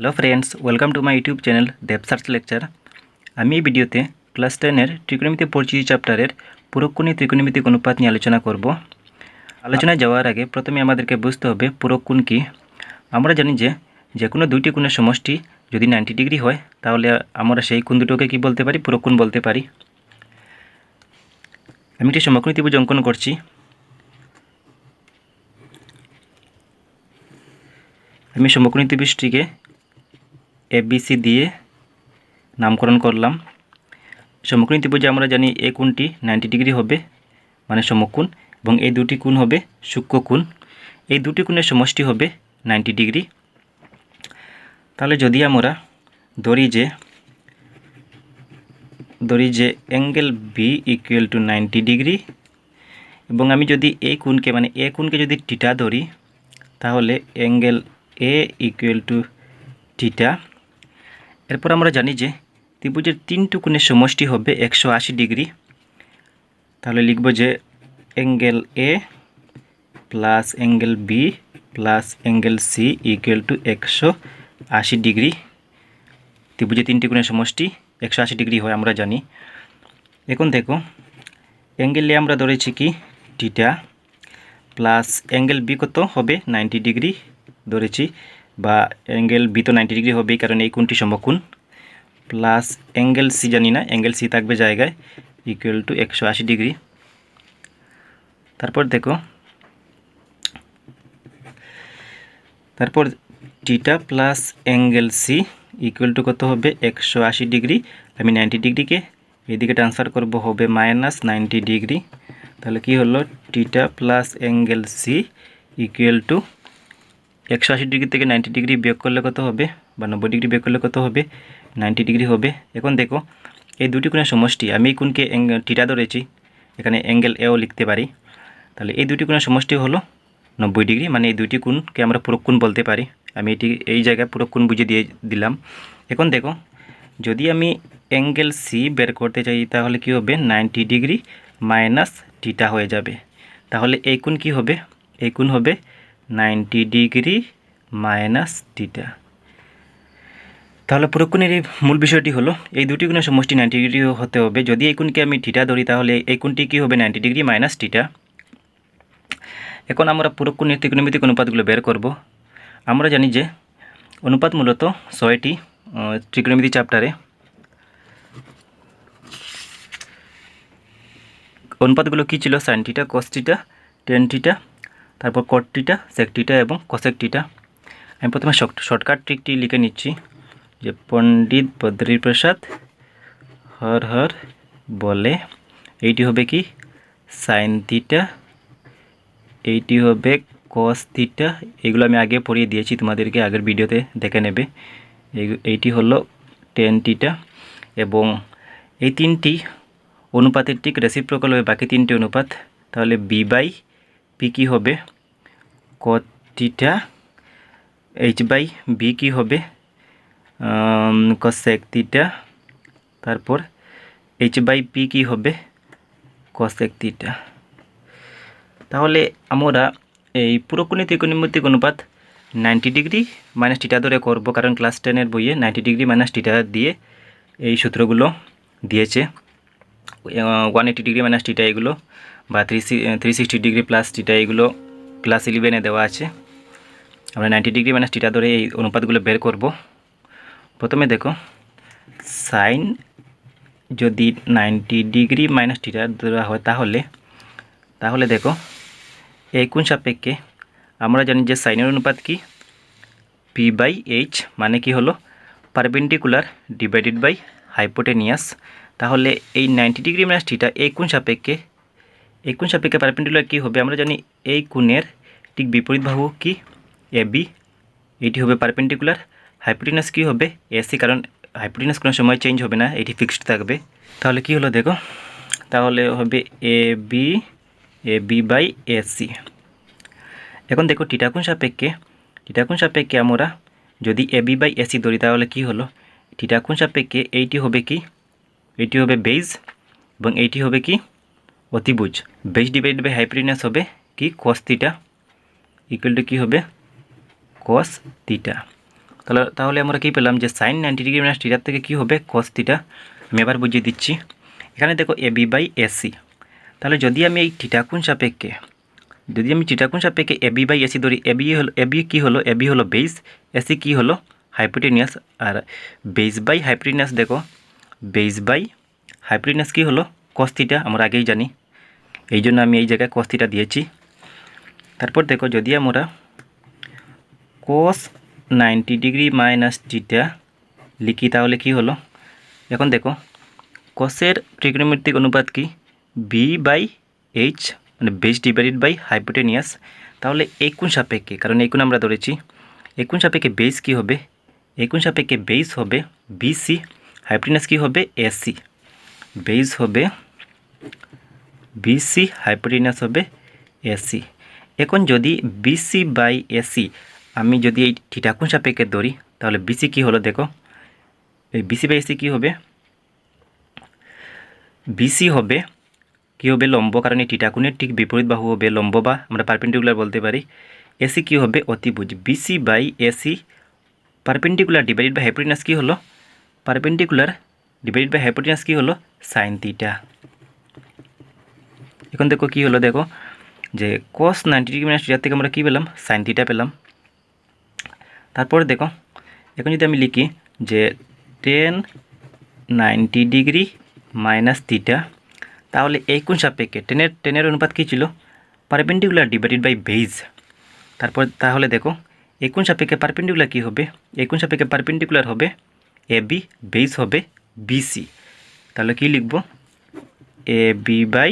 Hello friends, welcome to my YouTube channel Dev search lecture. আমি এই ভিডিওতে ক্লাস 10-এর ত্রিকোণমিতি পরিচিতি চ্যাপ্টারের পুরকোণী ত্রিকোণমিতিক অনুপাত নিয়ে আলোচনা করব। আলোচনায় যাওয়ার আগে প্রথমে আমাদেরকে বুঝতে হবে পুরকোণ কি। আমরা জানি যে কোনো দুইটি কোণের সমষ্টি যদি 90 ডিগ্রি হয় তাহলে আমরা সেই কোণ দুটোকে কি বলতে পারি? পুরকোণ বলতে পারি। আমি একটি সমকোণী ত্রিভুজ অঙ্কন করছি। আমি সমকোণী ত্রিভুজটিকে এবিসি দিয়ে নামকরণ করলাম। সমকোণী ত্রিভুজে আমরা জানি এই কোণটি 90 ডিগ্রি হবে, মানে সমকোণ, এবং এই দুটি কোণ হবে সূক্ষ্মকোণ। এই দুটি কোণের সমষ্টি হবে 90 ডিগ্রি। তাহলে যদি আমরা ধরি যে angle B equal to 90 degree, এবং আমি যদি এই কোণকে মানে এ কোণকে যদি থিটা ধরি, তাহলে angle A equal to theta. এরপর আমরা জানি যে ত্রিভুজের তিনটি কোণের সমষ্টি হবে 180 ডিগ্রি। তাহলে লিখব যে angle A plus angle B plus angle C equal to 180 degree. ত্রিভুজের তিনটি কোণের সমষ্টি 180 ডিগ্রি হয় আমরা জানি। এখন দেখো, অ্যাঙ্গেল এ আমরা ধরেছি কি থিটা, প্লাস অ্যাঙ্গেল বি কত হবে 90 ডিগ্রি ধরেছি, বা অ্যাঙ্গেল বি তো 90 ডিগ্রি হবেই কারণ এই কোণটি সমকোণ, প্লাস অ্যাঙ্গেল সি জানি না, অ্যাঙ্গেল সি থাকবে জায়গায়, ইকুয়াল টু 180 ডিগ্রি। তারপর theta plus angle C equal to কত হবে 180 ডিগ্রি। আমি 90 ডিগ্রিকে এদিকে ট্রান্সফার করব, হবে মাইনাস 90 ডিগ্রি। তাহলে কি হলো, theta plus angle C equal to 180 degree থেকে 90 ডিগ্রি বিয়োগ করলে কত হবে, বা 90 ডিগ্রি বিয়োগ করলে কত হবে, 90 ডিগ্রি হবে। এখন দেখো, এই দুটি কোণের সমষ্টি, আমি এই কোণকে থিটা ধরেছি, এখানে অ্যাঙ্গেল এও লিখতে পারি। তাহলে এই দুটি কোণের সমষ্টি হলো 90 ডিগ্রি, মানে এই দুইটি কোণকে আমরা পুরকোণ বলতে পারি। আমি এটি এই জায়গায় পুরকোণ বুঝিয়ে দিয়ে দিলাম। এখন দেখো, যদি আমি অ্যাঙ্গেল সি বের করতে চাই তাহলে কি হবে, 90 ডিগ্রি মাইনাস থিটা হয়ে যাবে। তাহলে এই কোণ কি হবে, এই কোণ হবে 90 ডিগ্রি মাইনাস থিটা। তাহলে পুরকোণের এই মূল বিষয়টি হলো এই দুটি কোণের সমষ্টি 90 ডিগ্রি হতে হবে। যদি এই কোণকে আমি থিটা ধরি তাহলে এই কোণটি কি হবে, 90 ডিগ্রি মাইনাস থিটা। এখন আমরা পুরকোণের ত্রিকোণমিতিক অনুপাতগুলো বের করব। আমরা জানি যে অনুপাত মূলত 6টি ত্রিকোণমিতি চ্যাপ্টারে। অনুপাতগুলো কী ছিল, sine theta, cos theta, tan theta, তারপর কট থিটা, সেক থিটা এবং কসেক থিটা। আমি প্রথমে শর্টকাট ট্রিকটি লিখে নিচ্ছি, যে পণ্ডিত বদ্রীপ্রসাদ হর হর বলে, এইটি হবে কি সাইন থিটা, এইটি হবে কস থিটা। এগুলো আমি আগে পড়িয়ে দিয়েছি তোমাদেরকে, আগের ভিডিওতে দেখে নেবে। এইটি হলো টেন থিটা, এবং এই তিনটি অনুপাতের ঠিক রেসিপ্রোকাল হবে বাকি তিনটি অনুপাত। তাহলে বি বাই পি কী হবে, cot theta, H by B কী হবে, কসেক থিটা, তারপর এইচ বাই পি কী হবে, কসেক থিটা। তাহলে আমরা এই পুরকোণী ত্রিকোণমিতিক অনুপাত 90 ডিগ্রি মাইনাস থিটা ধরে করব, কারণ ক্লাস 10-এর বইয়ে 90 ডিগ্রি মাইনাস থিটা দিয়ে এই সূত্রগুলো দিয়েছে। 180 ডিগ্রি মাইনাস থিটা এগুলো, বা 360 ডিগ্রি প্লাস থিটা এগুলো ক্লাস 11-এ দেওয়া আছে। আমরা 90 ডিগ্রি মাইনাস থিটা ধরে এই অনুপাতগুলো বের করব। প্রথমে দেখো, সাইন যদি 90 ডিগ্রি মাইনাস থিটা ধরা হয় তাহলে দেখো, এই কোণ সাপেক্ষে আমরা জানি যে সাইনের অনুপাত কি পি বাই এইচ, মানে কি হলো পারপেন্ডিকুলার ডিভাইডেড বাই হাইপোটেনিয়াস। তাহলে এই 90 ডিগ্রি মাইনাস থিটা এই কোণ সাপেক্ষে পারপেন্ডিকুলার কি হবে, আমরা জানি এই কোণের ঠিক বিপরীত বাহু কি এবি, এটি হবে পারপেন্ডিকুলার। হাইপোটেনিয়াস কি হবে এসি, কারণ হাইপোটেনিয়াস কোনো সময় চেঞ্জ হবে না, এটি ফিক্সড থাকবে। তাহলে কি হলো দেখো, তাহলে হবে এবি বাই এসি। এখন দেখো, থিটা কোণ সাপেক্ষে আমরা যদি এবি বাই এসি ধরি তাহলে কি হলো, থিটা কোণ সাপেক্ষে এইটি হবে কি, এইটি হবে বেজ, এবং এইটি হবে কি অতিভুজ। বেজ ডিভাইডেড বাই হাইপোটেনিয়াস হবে কি কস থিটা, ইকুয়াল টু কি হবে কস থিটা। তাহলে আমরা কী পেলাম যে সাইন 90 ডিগ্রি মাইনাস থিটার থেকে কী হবে কস থিটা। আমি এবার বুঝিয়ে দিচ্ছি। এখানে দেখো এবি বাই এসি, তাহলে যদি আমি এই থিটা কোণ সাপেক্ষে এবি বাই এসি ধরি, এবি কী হলো, এবি হলো বেস, এসি কী হলো হাইপোটেনিয়াস। আর বেস বাই হাইপোটেনিয়াস দেখো, বেস বাই হাইপোটেনিয়াস কী হলো কস থিটা, আমরা আগেই জানি, এই জন্য আমি এই জায়গায় কস থিটা দিয়েছি। তারপর দেখো যদি আমরা কোস 90 ডিগ্রি মাইনাস থিটা লিখি তাহলে কি হলো, এখন দেখো কোসের ত্রিকোণমিতিক অনুপাত কি বি বাই এইচ, মানে বেস ডিভাইডেড বাই হাইপোটেনিয়াস। তাহলে এই কোণ সাপেক্ষে, কারণ এই কোণ আমরা ধরেছি, এই কোণ সাপেক্ষে বেস কী হবে, এই কোণ সাপেক্ষে বেস হবে বিসি, হাইপোটেনিয়াস কী হবে এসি, বেস হবে বিসি, হাইপোটেনিয়াস হবে এসি। এখন যদি বিসি বাই এসি আমি যদি এই থিটা কোণ সাপেক্ষে ধরি তাহলে বিসি কী হলো দেখো, এই বিসি বাই এসি কী হবে, বিসি হবে কী হবে লম্ব, কারণ এই থিটা কোণের ঠিক বিপরীত বাহু হবে লম্ব, বা আমরা পারপেন্ডিকুলার বলতে পারি। এসি কী হবে অতিভুজ, BC by AC perpendicular divided by hypotenuse কী হলো, পারপেন্ডিকুলার ডিভাইডেড বাই হাইপোটেনিয়াস কী হলো সাইন থিটা। এখন দেখো কী হলো, দেখো যে cos 90 ডিগ্রি মাইনাস থিটার থেকে আমরা কী পেলাম সাইন থিটা পেলাম। তারপরে দেখো এখন যদি আমি লিখি যে tan 90 ডিগ্রি মাইনাস থিটা, তাহলে এই কোণ সাপেক্ষে টেনের অনুপাত কী ছিল পারপেন্ডিকুলার ডিভাইডেড বাই বেস। তাহলে দেখো এই কোণ সাপেক্ষে পারপেন্ডিকুলার কী হবে, এই কোণ সাপেক্ষে পারপেন্ডিকুলার হবে এবি, বেস হবে বিসি, তাহলে কি লিখব AB by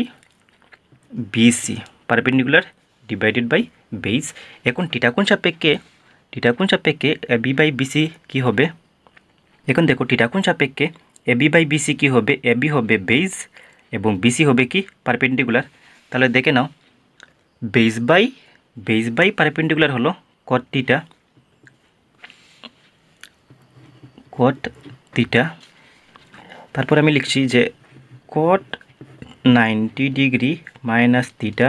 BC perpendicular divided by base. এখন থিটা কোণ সাপেক্ষে এবি বাই বিসি কী হবে, এখন দেখো থিটা কোণ সাপেক্ষে এবি বাই বিসি কী হবে, এবি হবে বেস এবং বিসি হবে কি পারপেন্ডিকুলার। তাহলে দেখে নাও বেস বাই পারপেন্ডিকুলার হলো কট থিটা। তারপর আমি লিখছি যে কট 90 ডিগ্রি মাইনাস থিটা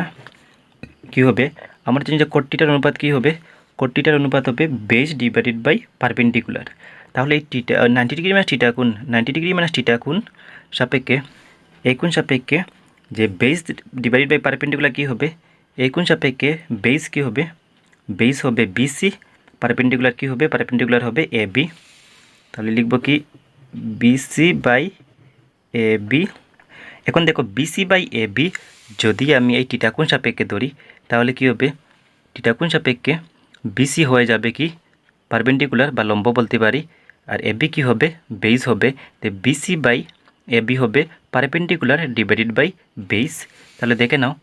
কী হবে, আমরা জানি যে কট থিটার অনুপাত কী হবে, কট থিটার অনুপাত হবে বেস ডিভাইডেড বাই পারপেন্ডিকুলার। তাহলে এই থিটা 90 ডিগ্রি মাইনাস থিটা কোণ সাপেক্ষে এই কোণ সাপেক্ষে যে বেস ডিভাইডেড বাই পারপেন্ডিকুলার কী হবে, এই কোণ সাপেক্ষে বেস কী হবে, বেস হবে বিসি, পারপেন্ডিকুলার কী হবে, পারপেন্ডিকুলার হবে এবি। তাহলে লিখব কি বিসি বাই এবি। এখন দেখো বিসি বাই এবি যদি আমি এই থিটা কোণ সাপেক্ষে ধরি তাহলে কি হবে, থিটা কোণ সাপেক্ষে বিসি হয়ে যাবে কি পারপেন্ডিকুলার বা লম্ব বলতে পারি, আর এবি কি হবে বেস হবে, তো বিসি বাই এবি হবে পারপেন্ডিকুলার ডিভাইডেড বাই বেস। তাহলে দেখে নাও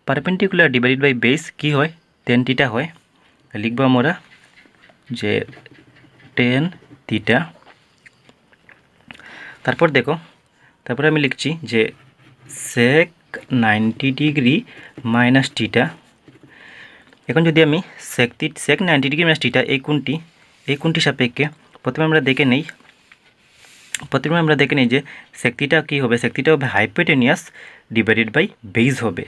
পারপেন্ডিকুলার ডিভাইডেড বাই বেস কি হয় টেন থিটা হয়, লিখব আমরা যে টেন থিটা। তারপর আমি লিখছি যে sec 90 ডিগ্রি মাইনাস থিটা। এখন যদি আমি sec 90 ডিগ্রি মাইনাস থিটা এই কোণটি সাপেক্ষে প্রথমে আমরা দেখে নেই যে sec থিটা কী হবে, sec থিটা হবে হাইপোটেনিয়াস ডিভাইডেড বাই বেস হবে।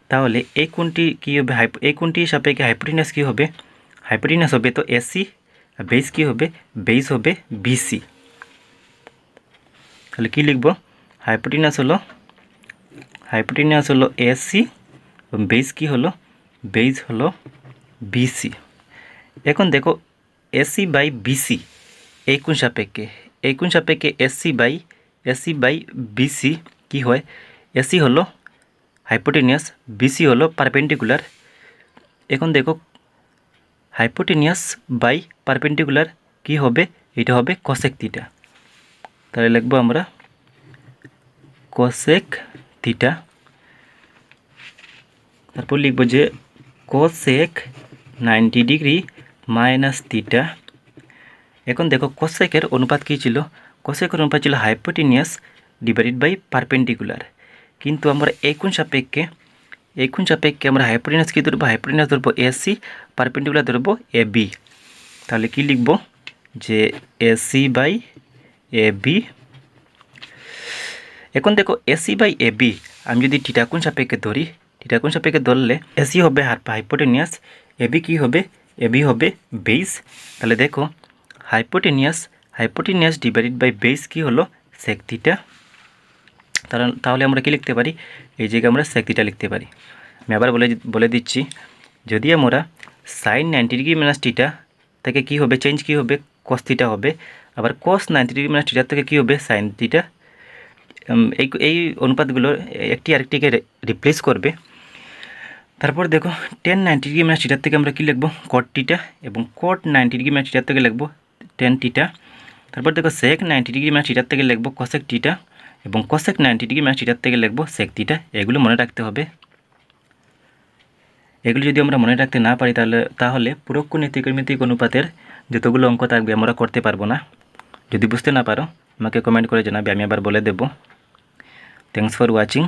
তাহলে এই কোণটি কী হবে, এই কোণটি সাপেক্ষে হাইপোটেনিয়াস কী হবে, হাইপোটেনিয়াস হবে তো এসি, বেস কী হবে, বেস হবে বিসি। তাহলে কী লিখব, হাইপোটেনিয়াস হলো এসি এবং বেস কী হলো, বেস হলো বিসি। এখন দেখো এসি বাই বিসি এই কোণ সাপেক্ষে এসি বাই বিসি কী হয়, এসি হলো হাইপোটেনিয়াস, বিসি হলো পারপেন্ডিকুলার। এখন দেখো হাইপোটেনিয়াস বাই পারপেন্ডিকুলার কি হবে, এটা হবে কোসেক থিটা। তাহলে লিখব আমরা কোসেক থিটা। তারপর লিখব যে কোসেক 90 ডিগ্রি মাইনাস থিটা। এখন দেখো কোসেকের অনুপাত কী ছিল, কোসেকের অনুপাত ছিল হাইপোটেনিয়াস ডিভাইডেড বাই পারপেন্ডিকুলার, কিন্তু আমরা এই কোণ সাপেক্ষে আমরা হাইপোটেনিয়াস কী ধরবো, হাইপোটেনিয়াস ধরবো এসি, পারপেন্ডিকুলার ধরবো এবি। তাহলে কি লিখব যে এসি বাই এবি। এখন দেখো এসি বাই এবি আমি যদি থিটা কোণ সাপেক্ষে ধরলে এসি হবে হাইপোটেনিয়াস, এবি কি হবে, এবি হবে বেস। তাহলে দেখো হাইপোটেনিয়াস ডিভাইডেড বাই বেস কী হলো সেক থিটা। তাহলে আমরা কি লিখতে পারি, এই জায়গায় আমরা সেক থিটা লিখতে পারি। আমি আবার বলে দিচ্ছি, যদি আমরা সাইন 90 ডিগ্রি মাইনাস থিটা থেকে কী হবে, চেঞ্জ কী হবে, কস থিটা হবে। আবার কস 90 ডিগ্রি মাইনাস থিটা থেকে কী হবে, সাইন থিটা। এই অনুপাতগুলো একটি আরেকটিকে রিপ্লেস করবে। তারপর দেখো টেন 90 ডিগ্রি মাইনাস থিটার থেকে আমরা কী লিখবো, কট থিটা, এবং কট 90 ডিগ্রি মাইনাস থিটার থেকে লিখবো টেন থিটা। তারপর দেখো সেক 90 ডিগ্রি মাইনাস থিটার থেকে লিখবো কসেক থিটা, এবং কসেক 90 ডিগ্রি মাইনাস থিটার থেকে লিখবো সেক থিটা। এগুলো মনে রাখতে হবে। এগুলো যদি আমরা মনে রাখতে না পারি তাহলে পুরোক্ষণিক ত্রিকোণমিতিক অনুপাতের যতগুলো অঙ্ক থাকবে আমরা করতে পারবো না। যদি বুঝতে না পারো আমাকে কমেন্ট করে জানাবে, আমি আবার বলে দেবো। Thanks for watching.